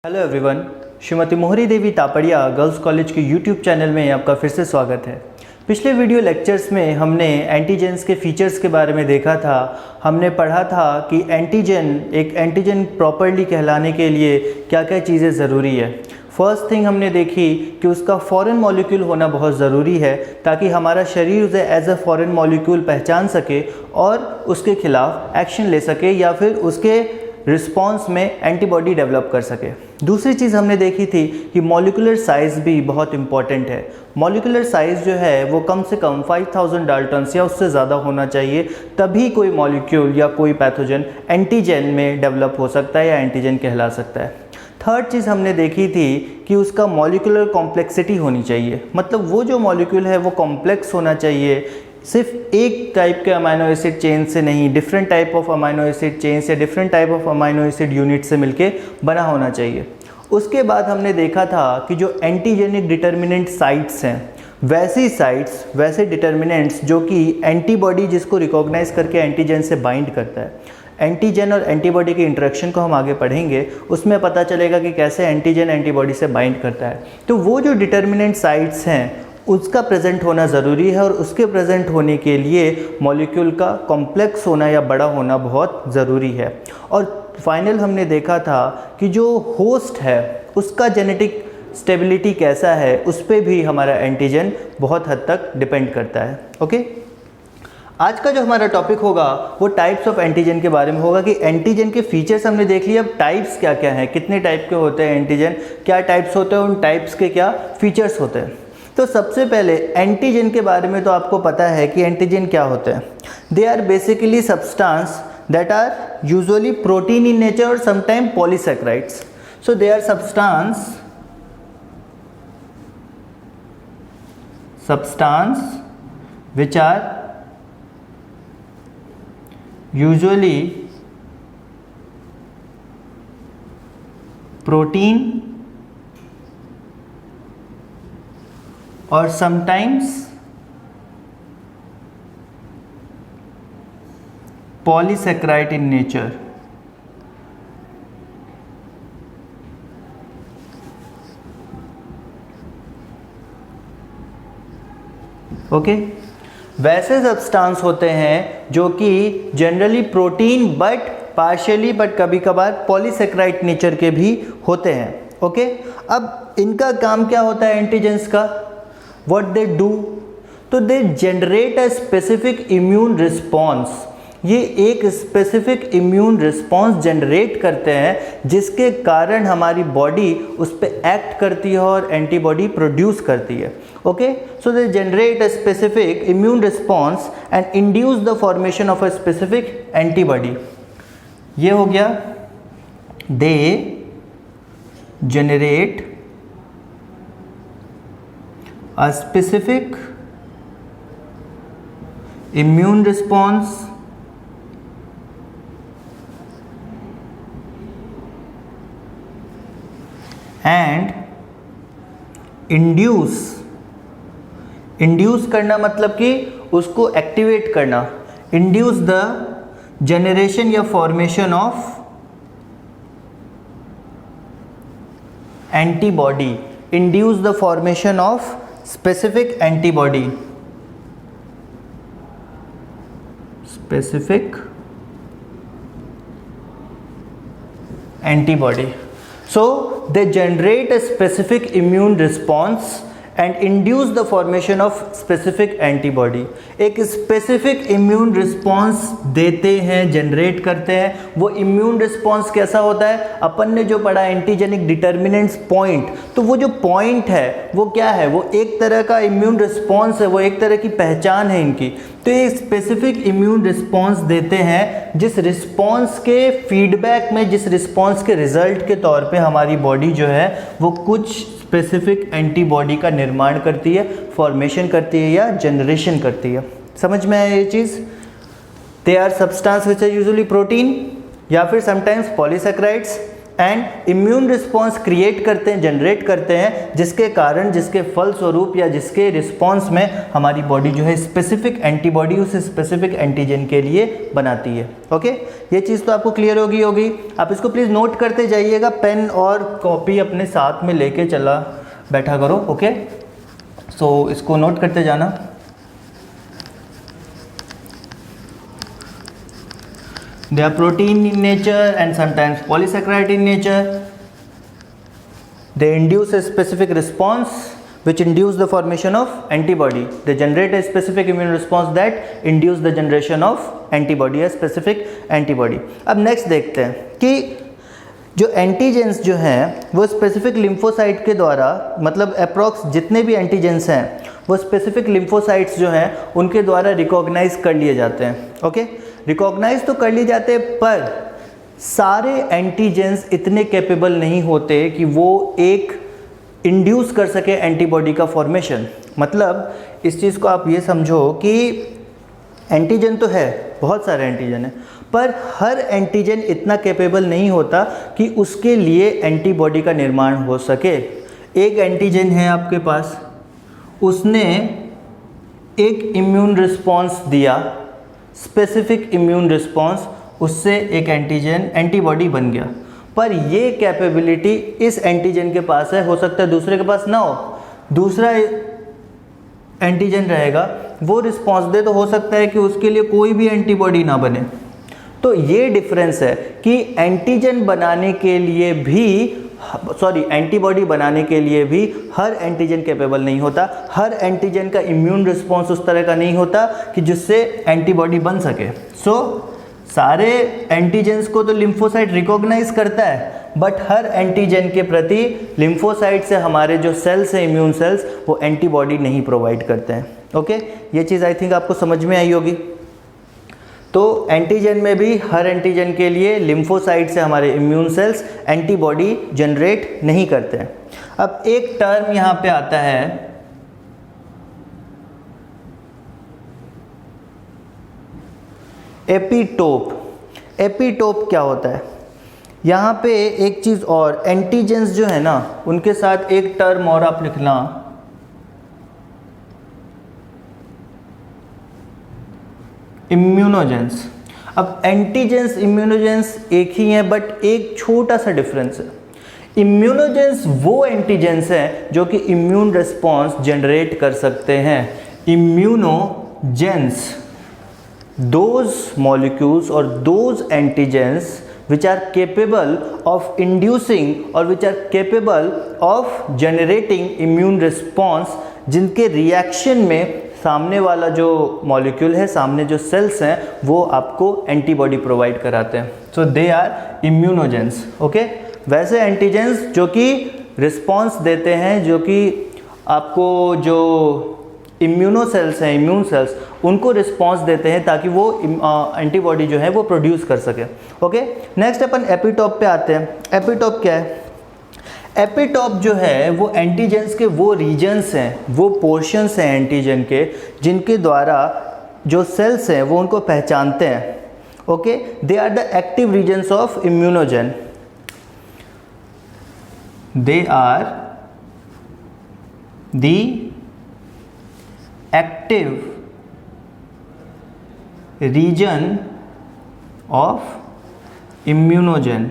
Hello everyone, Shrimati मोहरी देवी Tapadia girls college के YouTube channel में आपका फिर से स्वागत है। पिछले वीडियो लेक्चर्स में हमने एंटीजेंस के फीचर्स के बारे में देखा था। हमने पढ़ा था कि एक एंटीजन प्रॉपरली कहलाने के लिए क्या क्या चीज़ें ज़रूरी है। फर्स्ट थिंग हमने देखी कि उसका फॉरेन मॉलिक्यूल होना बहुत ज़रूरी है ताकि हमारा शरीर उसे एज अ फॉरेन मॉलिक्यूल पहचान सके और उसके खिलाफ एक्शन ले सके या फिर उसके रिस्पॉन्स में एंटीबॉडी डेवलप कर सके। दूसरी चीज़ हमने देखी थी कि मॉलिक्यूलर साइज़ भी बहुत इंपॉर्टेंट है। मॉलिक्यूलर साइज़ जो है वो कम से कम 5000 डाल्टन्स या उससे ज़्यादा होना चाहिए, तभी कोई मॉलिक्यूल या कोई पैथोजन एंटीजन में डेवलप हो सकता है या एंटीजन कहला सकता है। थर्ड चीज़ हमने देखी थी कि उसका मॉलिक्यूलर कॉम्प्लेक्सिटी होनी चाहिए, मतलब वो जो मॉलिक्यूल है वो कॉम्प्लेक्स होना चाहिए, सिर्फ एक टाइप के अमाइनो एसिड चेन से नहीं, different type of amino acid chain से, different type of amino acid unit से मिलके बना होना चाहिए। उसके बाद हमने देखा था कि जो एंटीजेनिक डिटर्मिनेंट साइट्स हैं, वैसी साइट्स, वैसे डिटर्मिनेंट्स जो कि एंटीबॉडी जिसको रिकॉग्नाइज करके एंटीजन से बाइंड करता है। एंटीजन और एंटीबॉडी के इंटरेक्शन को हम आगे पढ़ेंगे, उसमें पता चलेगा कि कैसे एंटीजन एंटीबॉडी से बाइंड करता है। तो वो जो डिटर्मिनेंट साइट्स हैं उसका प्रेजेंट होना ज़रूरी है और उसके प्रेजेंट होने के लिए मॉलिक्यूल का कॉम्प्लेक्स होना या बड़ा होना बहुत ज़रूरी है। और फाइनल हमने देखा था कि जो होस्ट है उसका जेनेटिक स्टेबिलिटी कैसा है, उस पर भी हमारा एंटीजन बहुत हद तक डिपेंड करता है। ओके, आज का जो हमारा टॉपिक होगा वो टाइप्स ऑफ एंटीजन के बारे में होगा कि एंटीजन के फीचर्स हमने देख लिया। अब टाइप्स क्या क्या हैं, कितने टाइप के होते हैं एंटीजन, क्या टाइप्स होते हैं, उन टाइप्स के क्या फीचर्स होते हैं। तो सबसे पहले एंटीजन के बारे में तो आपको पता है कि एंटीजन क्या होते हैं। They are basically substance that are usually protein in nature और sometime polysaccharides. So they are substance which are usually protein or sometimes polysaccharide in nature। Okay, वैसे सब्सटेंस होते हैं जो कि generally protein but partially but कभी कभार polysaccharide nature के भी होते हैं। ओके, अब इनका काम क्या होता है एंटीजेंस का, व्हाट दे डू, तो they generate a specific immune response. ये एक स्पेसिफिक इम्यून रिस्पॉन्स जनरेट करते हैं जिसके कारण हमारी बॉडी उस पर एक्ट करती है और एंटीबॉडी प्रोड्यूस करती है। Okay, so they generate a specific immune response and induce the formation of a specific antibody. ये हो गया, they generate a specific immune response and induce करना मतलब कि उसको एक्टिवेट करना, induce the generation या formation of antibody, induce the formation of specific antibody, so they generate a specific immune response and induce the formation of specific antibody। एक specific immune response देते हैं, generate करते हैं। वो immune response कैसा होता है, अपन ने जो पढ़ा एंटीजेनिक डिटर्मिनेंट्स पॉइंट, तो वो जो पॉइंट है वो क्या है, वो एक तरह का इम्यून रिस्पॉन्स है, वो एक तरह की पहचान है इनकी। तो ये स्पेसिफिक इम्यून रिस्पॉन्स देते हैं जिस रिस्पॉन्स के फीडबैक में, जिस रिस्पॉन्स के रिजल्ट के तौर पे हमारी बॉडी जो है वो कुछ स्पेसिफिक एंटीबॉडी का निर्माण करती है, फॉर्मेशन करती है या जनरेशन करती है। समझ में आया ये चीज़। They are substance which are usually protein या फिर sometimes polysaccharides and immune response create करते हैं, जनरेट करते हैं, जिसके कारण, जिसके फलस्वरूप या जिसके रिस्पॉन्स में हमारी बॉडी जो है स्पेसिफिक एंटीबॉडी उस स्पेसिफिक एंटीजन के लिए बनाती है। ओके, ये चीज़ तो आपको क्लियर होगी। आप इसको प्लीज़ नोट करते जाइएगा, पेन और कॉपी अपने साथ में लेके चला बैठा करो। ओके, सो इसको नोट करते जाना। They are protein in nature and sometimes polysaccharide in nature. They induce a specific response which induce the formation of antibody. They generate a specific immune response that induce the generation of antibody, a specific antibody. अब next देखते हैं कि जो antigens जो हैं वो specific lymphocyte के द्वारा, मतलब अप्रॉक्स जितने भी एंटीजेंस हैं वो स्पेसिफिक लिम्फोसाइट्स जो हैं उनके द्वारा रिकॉग्नाइज कर लिए जाते हैं। ओके, रिकॉग्नाइज तो कर लिए जाते हैं, पर सारे एंटीजेंस इतने कैपेबल नहीं होते कि वो एक इंड्यूस कर सके एंटीबॉडी का फॉर्मेशन। मतलब इस चीज़ को आप ये समझो कि एंटीजन तो है, बहुत सारे एंटीजन हैं, पर हर एंटीजन इतना कैपेबल नहीं होता कि उसके लिए एंटीबॉडी का निर्माण हो सके। एक एंटीजन है आपके पास, उसने एक इम्यून रिस्पॉन्स दिया, स्पेसिफिक इम्यून रिस्पॉन्स, उससे एक एंटीजन एंटीबॉडी बन गया, पर ये कैपेबिलिटी इस एंटीजन के पास है, हो सकता है दूसरे के पास ना हो। दूसरा एंटीजन रहेगा, वो रिस्पॉन्स दे, तो हो सकता है कि उसके लिए कोई भी एंटीबॉडी ना बने। तो ये डिफरेंस है कि एंटीजन बनाने के लिए भी, एंटीबॉडी बनाने के लिए भी हर एंटीजन कैपेबल नहीं होता, हर एंटीजन का इम्यून रिस्पॉन्स उस तरह का नहीं होता कि जिससे एंटीबॉडी बन सके। सारे एंटीजेंस को तो लिम्फोसाइट रिकॉग्नाइज करता है, बट हर एंटीजन के प्रति लिम्फोसाइट से हमारे जो सेल्स हैं, इम्यून सेल्स, वो एंटीबॉडी नहीं प्रोवाइड करते हैं। ओके, ये चीज़ आई थिंक आपको समझ में आई होगी। तो एंटीजन में भी हर एंटीजन के लिए लिम्फोसाइट से हमारे इम्यून सेल्स एंटीबॉडी जनरेट नहीं करते हैं। अब एक टर्म यहाँ पे आता है एपिटोप। एपिटोप क्या होता है? यहाँ पे एक चीज़ और, एंटीजेंस जो है ना उनके साथ एक टर्म और आप लिखना, इम्यूनोजेंस। अब एंटीजेंस इम्यूनोजेंस एक ही हैं, बट एक छोटा सा डिफरेंस है। इम्यूनोजेंस वो एंटीजेंस हैं जो कि इम्यून रिस्पॉन्स जनरेट कर सकते हैं। इम्यूनोजेंस those molecules or those antigens which are capable of inducing or which are capable of generating immune response, जिनके रिएक्शन में सामने वाला जो मॉलिक्यूल है, सामने जो सेल्स हैं, वो आपको एंटीबॉडी प्रोवाइड कराते हैं। सो दे आर इम्यूनोजेंस। ओके, वैसे एंटीजेंस जो कि रिस्पॉन्स देते हैं, जो कि आपको जो इम्यूनो सेल्स हैं, इम्यून सेल्स, उनको रिस्पॉन्स देते हैं ताकि वो एंटीबॉडी जो है वो प्रोड्यूस कर सके। ओके, नेक्स्ट अपन एपिटोप पे आते हैं। एपिटोप क्या है? एपिटोप जो है वो एंटीजेंस के वो रीजन्स हैं, वो पोर्शंस हैं एंटीजन के, जिनके द्वारा जो सेल्स हैं वो उनको पहचानते हैं। Okay, they are the active regions of immunogen. They are the active region of immunogen.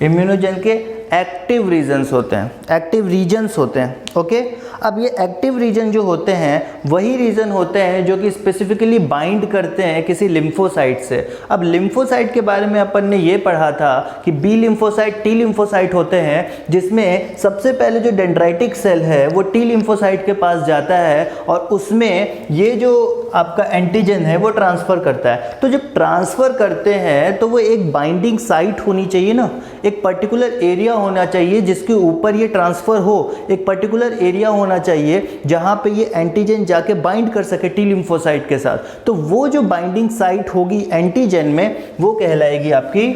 Immunogen के एक्टिव रीजन्स होते हैं, एक्टिव रीजन्स होते हैं। ओके, अब ये एक्टिव रीजन जो होते हैं वही रीजन होते हैं जो कि स्पेसिफिकली बाइंड करते हैं किसी लिम्फोसाइट से। अब लिम्फोसाइट के बारे में अपन ने ये पढ़ा था कि बी लिम्फोसाइट, टी लिम्फोसाइट होते हैं, जिसमें सबसे पहले जो डेंड्राइटिक सेल है वो टी लिम्फोसाइट के पास जाता है और उसमें ये जो आपका एंटीजन है वो ट्रांसफ़र करता है। तो जब ट्रांसफ़र करते हैं तो वो एक बाइंडिंग साइट होनी चाहिए ना, एक पर्टिकुलर एरिया होना चाहिए जिसके ऊपर ये ट्रांसफ़र हो, एक पर्टिकुलर एरिया होना चाहिए जहाँ पे ये एंटीजन जाके बाइंड कर सके टी लिम्फोसाइट के साथ। तो वो जो बाइंडिंग साइट होगी एंटीजन में वो कहलाएगी आपकी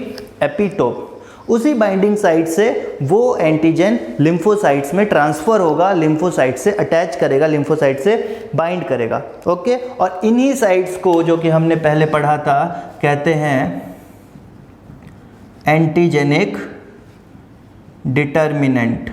एपिटोप। उसी बाइंडिंग साइट से वो एंटीजन लिम्फोसाइट्स में ट्रांसफ़र होगा, लिम्फोसाइट से अटैच करेगा, लिम्फोसाइट से बाइंड करेगा। ओके, और इन्हीं साइट्स को जो कि हमने पहले पढ़ा था कहते हैं एंटीजेनिक डिटर्मिनेंट।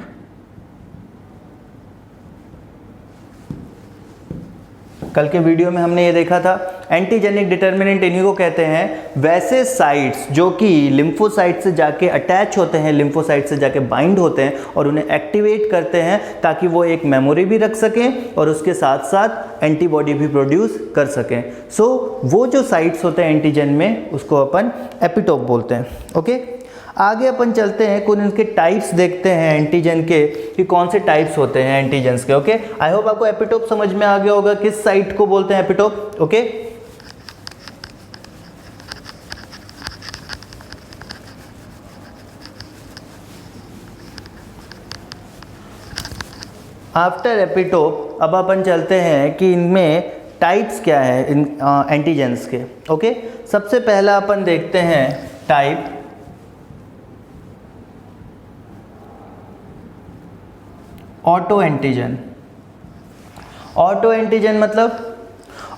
कल के वीडियो में हमने ये देखा था एंटीजेनिक डिटर्मिनेंट इन्हीं को कहते हैं वैसे साइट्स जो कि लिम्फोसाइट से जाके अटैच होते हैं, लिम्फोसाइट से जाके बाइंड होते हैं और उन्हें एक्टिवेट करते हैं ताकि वो एक मेमोरी भी रख सकें और उसके साथ साथ एंटीबॉडी भी प्रोड्यूस कर सकें। सो वो जो साइट्स होते हैं एंटीजन में उसको अपन एपिटोप बोलते हैं। ओके, आगे अपन चलते हैं, कुछ इनके टाइप्स देखते हैं एंटीजन के कि कौन से टाइप्स होते हैं एंटीजन्स के। ओके, आई होप आपको एपिटोप समझ में आ गया होगा किस साइट को बोलते हैं एपिटोप। ओके, आफ्टर एपिटोप अब अपन चलते हैं कि इनमें टाइप्स क्या है इन एंटीजन्स के। ओके, सबसे पहला अपन देखते हैं type auto antigen. Auto antigen मतलब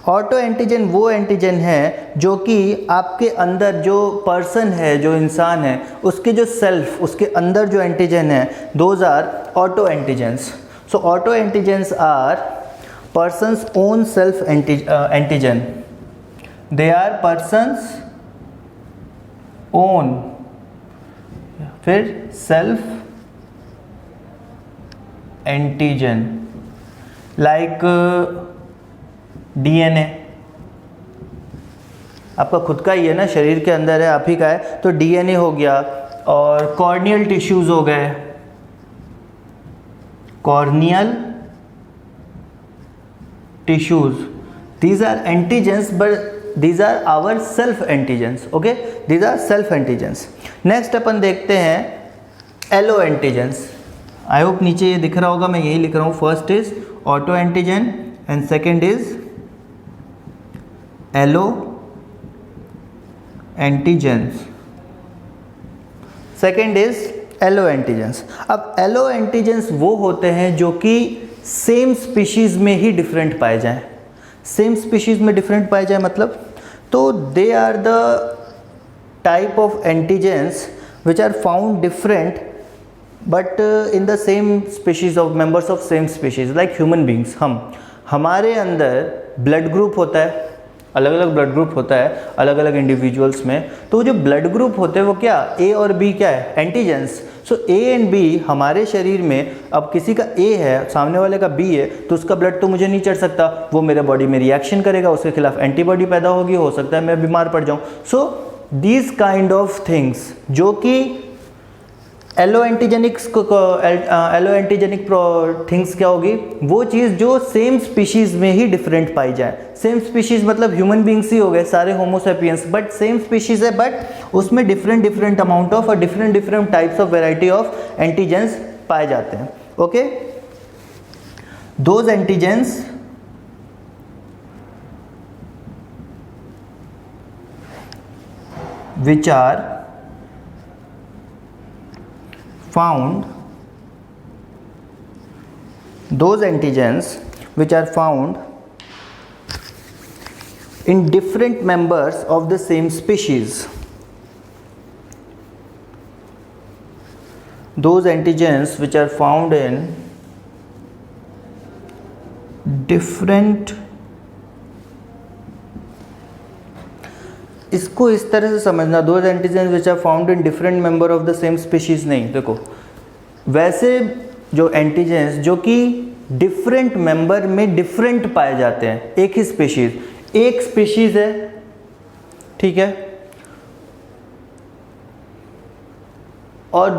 ऑटो एंटीजन वो एंटीजन है जो कि आपके अंदर जो पर्सन है, जो इंसान है, उसके जो सेल्फ, उसके अंदर जो एंटीजन है, those are auto antigens. So auto antigens are persons own self antigen. They are persons own, फिर सेल्फ एंटीजन लाइक डीएनए आपका खुद का ही है ना, शरीर के अंदर है, आप ही का है, तो डीएनए हो गया। और कॉर्नियल टिश्यूज हो गए, corneal tissues, these are antigens but these are our self antigens. Okay, these are self antigens. Next अपन देखते हैं एलो एंटीजेंस। आई होप नीचे ये दिख रहा होगा, मैं यही लिख रहा हूँ। First is auto antigen and second is allo antigens. Second is allo antigens. अब एलो एंटीजेंस वो होते हैं जो कि सेम स्पीशीज में ही डिफरेंट पाए जाएं। सेम स्पीशीज में डिफरेंट पाए जाए मतलब, तो they are the type of antigens which are found different but in the same species of members of same species like human beings. हमारे अंदर ब्लड ग्रुप होता है, अलग अलग ब्लड ग्रुप होता है अलग अलग इंडिविजुअल्स में। तो जो ब्लड ग्रुप होते हैं वो क्या, ए और बी क्या है, antigens. So A and B हमारे शरीर में, अब किसी का ए है, सामने वाले का बी है, तो उसका ब्लड तो मुझे नहीं चढ़ सकता, वो मेरे बॉडी में रिएक्शन करेगा, उसके खिलाफ एंटीबॉडी पैदा होगी, हो सकता है मैं बीमार पड़ जाऊँ। So these kind of things जो कि एलो एंटीजेनिक थिंग्स क्या होगी, वो चीज़ जो सेम स्पीशीज़ में ही डिफरेंट पाई जाए। सेम स्पीशीज़ मतलब ह्यूमन बींग्स ही हो गए सारे होमोसेपियंस, बट सेम स्पीशीज़ है, बट उसमें डिफरेंट अमाउंट ऑफ और different types of variety of antigens पाए जाते हैं। Okay, those antigens which are found, those antigens which are found in different members of the same species, those antigens which are found in different, इसको इस तरह से समझना, those antigens which are found in different member of the same species नहीं। देखो, वैसे जो antigens जो कि डिफरेंट मेंबर में डिफरेंट पाए जाते हैं, एक ही स्पीशीज, एक स्पीशीज है, ठीक है, और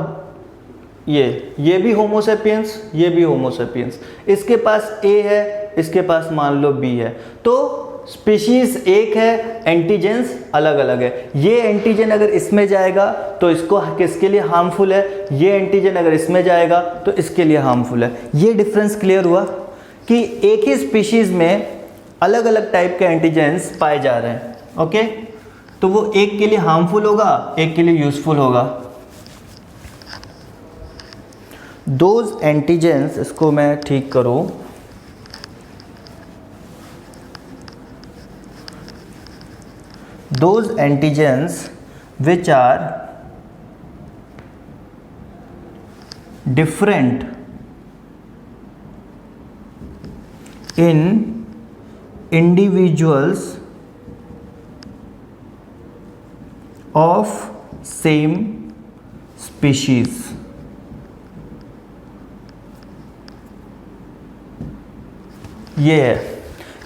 ये भी होमोसेपियंस, ये भी होमोसेपियंस, इसके पास ए है, इसके पास मान लो बी है, तो स्पीशीज एक है, एंटीजेंस अलग अलग है। ये एंटीजन अगर इसमें जाएगा तो इसको किसके लिए हार्मफुल है, ये एंटीजन अगर इसमें जाएगा तो इसके लिए हार्मफुल है। ये डिफरेंस क्लियर हुआ कि एक ही स्पीशीज में अलग अलग टाइप के एंटीजेंस पाए जा रहे हैं। ओके, तो वो एक के लिए हार्मफुल होगा, एक के लिए यूजफुल होगा। दोज एंटीजेंस, इसको मैं ठीक करूं, those antigens which are different in individuals of same species. ये है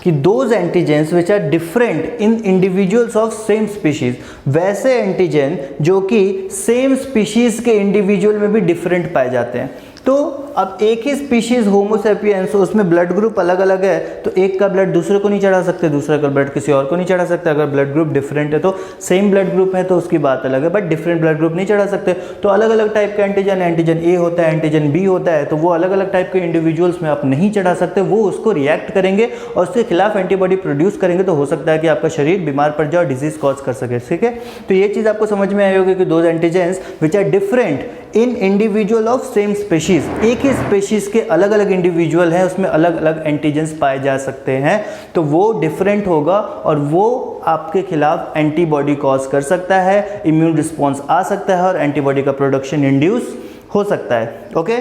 कि those antigens which are different in individuals of same species, वैसे एंटीजन जो कि सेम स्पीशीज के इंडिविजुअल में भी डिफरेंट पाए जाते हैं। तो अब एक ही स्पीशीज होमो सेपियंस, उसमें ब्लड ग्रुप अलग अलग है, तो एक का ब्लड दूसरे को नहीं चढ़ा सकते, दूसरे का ब्लड किसी और को नहीं चढ़ा सकते। अगर ब्लड ग्रुप डिफरेंट है तो सेम ब्लड ग्रुप है तो उसकी बात अलग है, बट डिफरेंट ब्लड ग्रुप नहीं चढ़ा सकते। तो अलग अलग टाइप का एंटीजन, एंटीजन ए होता है, एंटीजन बी होता है, तो वो अलग अलग टाइप के इंडिविजुअल्स में आप नहीं चढ़ा सकते। वो उसको रिएक्ट करेंगे और उसके खिलाफ एंटीबॉडी प्रोड्यूस करेंगे, तो हो सकता है कि आपका शरीर बीमार पड़ जाए और डिजीज कॉज कर सके। ठीक है, तो ये चीज़ आपको समझ में आई होगी कि those antigens which are different in individual of same species, एक ही स्पीशीज के अलग अलग इंडिविजुअल हैं, उसमें अलग अलग एंटीजेंस पाए जा सकते हैं, तो वो डिफरेंट होगा और वो आपके खिलाफ एंटीबॉडी कॉज कर सकता है, इम्यून रिस्पॉन्स आ सकता है और एंटीबॉडी का प्रोडक्शन इंड्यूस हो सकता है। ओके,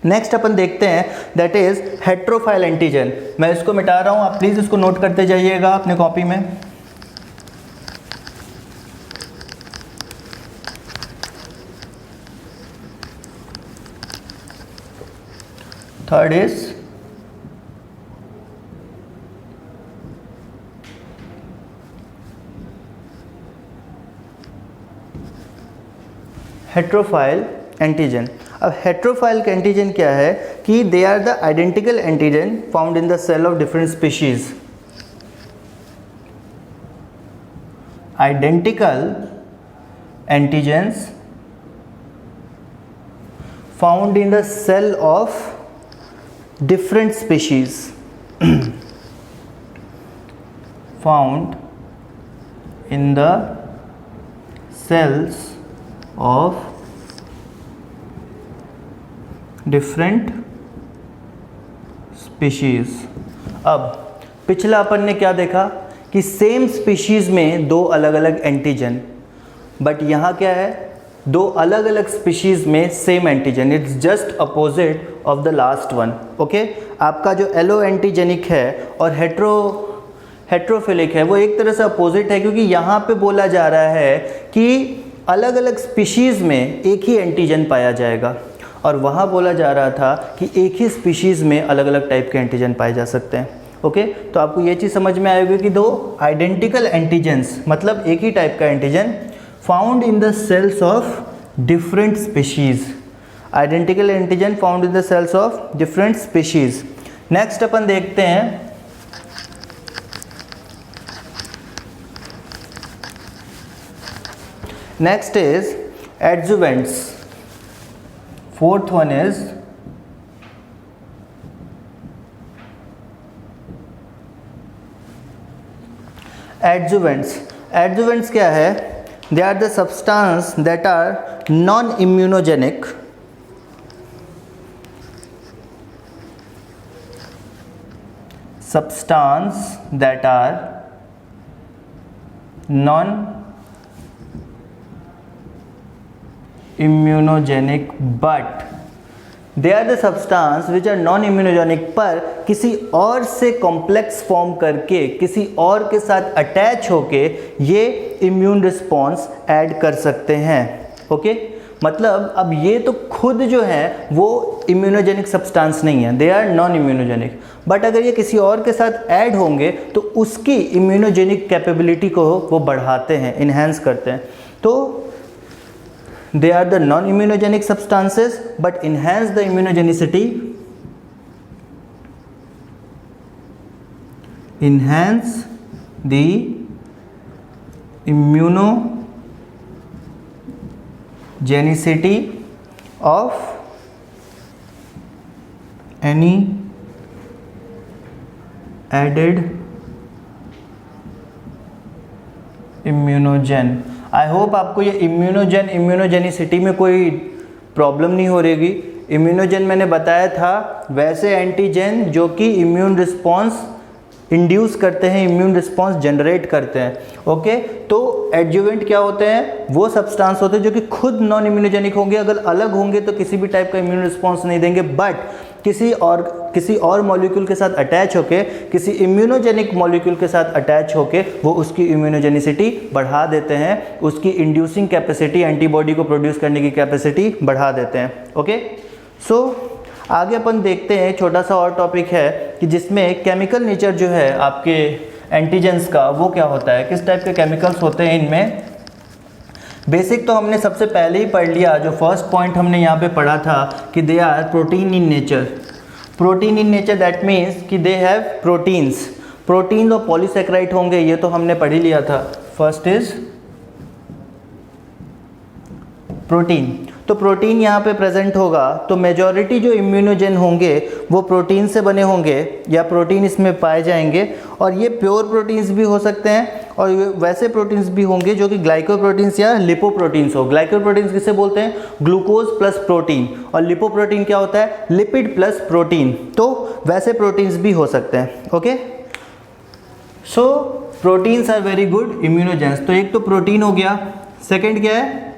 नेक्स्ट अपन देखते हैं, दैट इज हेट्रोफाइल एंटीजन। मैं इसको मिटा रहा हूं, आप प्लीज इसको नोट करते जाइएगा अपने कॉपी में। Third is heterophile antigen. अब हेट्रोफाइल एंटीजन क्या है कि they are the identical antigen found in the cell of different species. Identical antigens found in the cell of different species found in the cells of different species। अब पिछला अपन ने क्या देखा कि सेम स्पीशीज में दो अलग अलग एंटीजन, बट यहाँ क्या है, दो अलग अलग स्पीशीज में same antigen, it's just opposite of the last one. Okay, आपका जो एलो एंटीजेनिक है और हेट्रोफिलिक है वो एक तरह से अपोजिट है, क्योंकि यहाँ पे बोला जा रहा है कि अलग अलग स्पीशीज में एक ही एंटीजन पाया जाएगा, और वहाँ बोला जा रहा था कि एक ही स्पीशीज में अलग अलग टाइप के एंटीजन पाए जा सकते हैं। ओके, तो आपको ये चीज़ समझ में आएगी कि दो आइडेंटिकल एंटीजेंस मतलब एक ही टाइप का antigen found in the cells of different species, identical antigen found in the cells of different species। next अपन देखते हैं next is adjuvants। fourth one is adjuvants। adjuvants क्या है? They are the substance that are non-immunogenic, substance that are non-immunogenic but they are the substance which are non immunogenic, पर किसी और से complex form करके किसी और के साथ अटैच होके ये इम्यून रिस्पॉन्स ऐड कर सकते हैं। ओके, मतलब अब ये तो खुद जो है वो इम्यूनोजेनिक सब्सटेंस नहीं है, they are non immunogenic, but अगर ये किसी और के साथ ऐड होंगे तो उसकी इम्यूनोजेनिक कैपेबिलिटी को वो बढ़ाते हैं, इन्हेंस करते हैं। तो they are the non-immunogenic substances but enhance the immunogenicity, enhance the immunogenicity of any added immunogen। I hope आपको ये इम्यूनोजेनिसिटी में कोई प्रॉब्लम नहीं हो रहेगी। इम्यूनोजेन मैंने बताया था वैसे एंटीजन जो कि इम्यून रिस्पॉन्स इंड्यूस करते हैं, इम्यून रिस्पॉन्स जनरेट करते हैं। ओके, तो एडजुवेंट क्या होते हैं? वो सब्सटेंस होते हैं जो कि खुद नॉन इम्यूनोजेनिक होंगे, अगर अलग होंगे तो किसी भी टाइप का इम्यून रिस्पॉन्स नहीं देंगे, बट किसी और मॉलिक्यूल के साथ अटैच होके, किसी इम्यूनोजेनिक मॉलिक्यूल के साथ अटैच होके वो उसकी इम्यूनोजेनिसिटी बढ़ा देते हैं, उसकी इंड्यूसिंग कैपेसिटी, एंटीबॉडी को प्रोड्यूस करने की कैपेसिटी बढ़ा देते हैं। ओके, सो आगे अपन देखते हैं, छोटा सा और टॉपिक है कि जिसमें केमिकल नेचर जो है आपके एंटीजेंस का वो क्या होता है, किस टाइप के केमिकल्स होते हैं इनमें। बेसिक तो हमने सबसे पहले ही पढ़ लिया, जो फर्स्ट पॉइंट हमने यहाँ पे पढ़ा था कि they are protein in nature. Protein in nature that means कि दे हैव प्रोटीन्स। प्रोटीन और पॉलीसेकेराइड होंगे, ये तो हमने पढ़ ही लिया था। First is protein. तो प्रोटीन यहाँ पे प्रेजेंट होगा, तो मेजॉरिटी जो इम्यूनोजेन होंगे वो प्रोटीन से बने होंगे या प्रोटीन इसमें पाए जाएंगे, और ये प्योर प्रोटीन्स भी हो सकते हैं और वैसे प्रोटीन्स भी होंगे जो कि ग्लाइकोप्रोटीन्स या लिपोप्रोटीन्स हो। ग्लाइकोप्रोटीन्स किसे बोलते हैं? ग्लूकोज प्लस प्रोटीन, और लिपोप्रोटीन क्या होता है? Lipid plus protein. तो वैसे प्रोटीन्स भी हो सकते हैं। Okay, so proteins are very good immunogens. तो एक तो प्रोटीन हो गया, सेकेंड क्या है?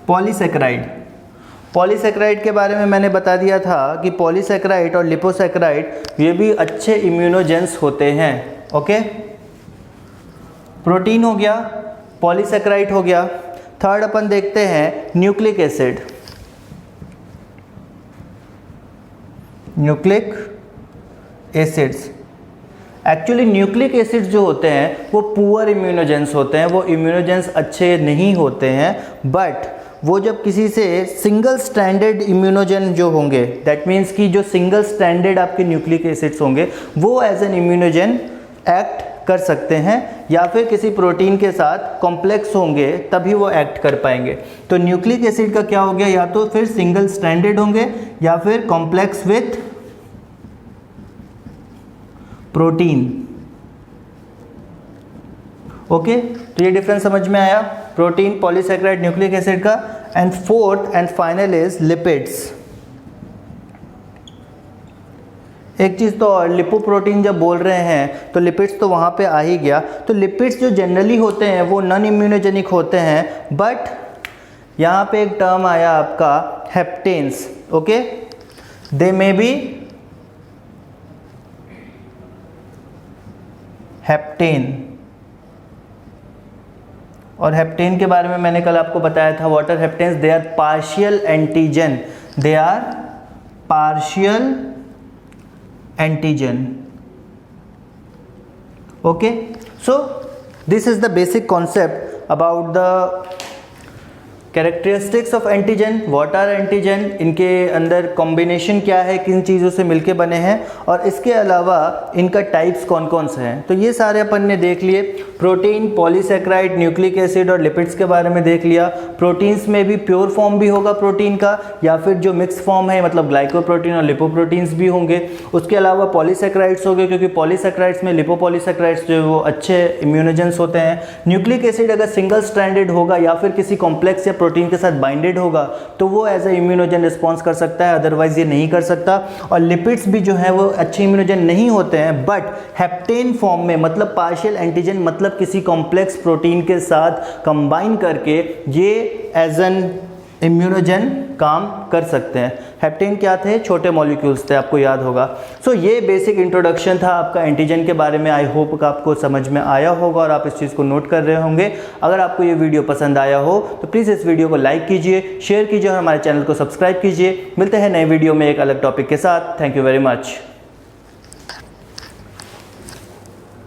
पॉलीसेकेराइड। पॉलीसेकेराइड के बारे में मैंने बता दिया था कि पॉलीसेकेराइड और लिपोसेकेराइड ये भी अच्छे इम्यूनोजेंस होते हैं। ओके, प्रोटीन हो गया, पॉलीसेकेराइड हो गया। थर्ड अपन देखते हैं nucleic acid. Nucleic acids, actually nucleic acids जो होते हैं वो पुअर इम्यूनोजेंस होते हैं, वो इम्यूनोजेंस अच्छे नहीं होते हैं, बट वो जब किसी से सिंगल स्ट्रैंडेड इम्यूनोजेन जो होंगे, दैट मीन्स कि जो सिंगल स्ट्रैंडेड आपके न्यूक्लिक एसिड्स होंगे वो एज एन इम्यूनोजेन एक्ट कर सकते हैं, या फिर किसी प्रोटीन के साथ कॉम्प्लेक्स होंगे तभी वो एक्ट कर पाएंगे। तो न्यूक्लिक एसिड का क्या हो गया? या तो फिर सिंगल स्ट्रैंडेड होंगे या फिर कॉम्प्लेक्स विथ प्रोटीन। ओके, तो ये डिफरेंस समझ में आया, प्रोटीन, पॉलीसेकेराइड, न्यूक्लिक एसिड का। And fourth and final is lipids. एक चीज़ तो और, लिपोप्रोटीन जब बोल रहे हैं तो लिपिड्स तो वहाँ पे आ ही गया। तो लिपिड्स जो जनरली होते हैं वो नॉन इम्यूनोजेनिक होते हैं, बट यहाँ पे एक टर्म आया आपका haptens. Okay, they may be hapten, और हेप्टेन के बारे में मैंने कल आपको बताया था, what are haptens? They are partial antigen. They are partial antigen. Okay, so this is the basic concept about the characteristics of antigen. What are antigen, इनके अंदर कॉम्बिनेशन क्या है, किन चीज़ों से मिलके बने हैं, और इसके अलावा इनका टाइप्स कौन कौन से हैं। तो ये सारे अपन ने देख लिए। प्रोटीन, पॉलीसेकेराइड, न्यूक्लिक एसिड और लिपिड्स के बारे में देख लिया। प्रोटीन्स में भी प्योर फॉर्म भी होगा प्रोटीन का, या फिर जो मिक्स फॉर्म है, मतलब ग्लाइकोप्रोटीन और लिपोप्रोटीन्स भी होंगे। उसके अलावा पॉलीसेकेराइड्स हो गए, क्योंकि पॉलीसेकेराइड्स में लिपोपॉलीसेकेराइड्स जो वो अच्छे इम्यूनोजेंस होते हैं। न्यूक्लिक एसिड अगर सिंगल स्ट्रैंडेड होगा या फिर किसी कॉम्प्लेक्स या प्रोटीन के साथ बाइंडेड होगा तो वो एज ए इम्यूनोजेन रिस्पॉन्स कर सकता है, अदरवाइज ये नहीं कर सकता। और लिपिड्स भी जो है वो अच्छे इम्यूनोजेन नहीं होते हैं, बट हेप्टेन फॉर्म में, मतलब पार्शियल एंटीजन, मतलब किसी कॉम्प्लेक्स प्रोटीन के साथ कंबाइन करके ये एज एन इम्यूनोजेन काम कर सकते हैं। हेप्टेन क्या थे? छोटे मॉलिक्यूल्स थे, आपको याद होगा। सो ये बेसिक इंट्रोडक्शन था आपका एंटीजन के बारे में। आई होप कि आपको समझ में आया होगा और आप इस चीज़ को नोट कर रहे होंगे। अगर आपको ये वीडियो पसंद आया हो तो प्लीज़ इस वीडियो को लाइक कीजिए, शेयर कीजिए और हमारे चैनल को सब्सक्राइब कीजिए। मिलते हैं नए वीडियो में एक अलग टॉपिक के साथ। Thank you very much.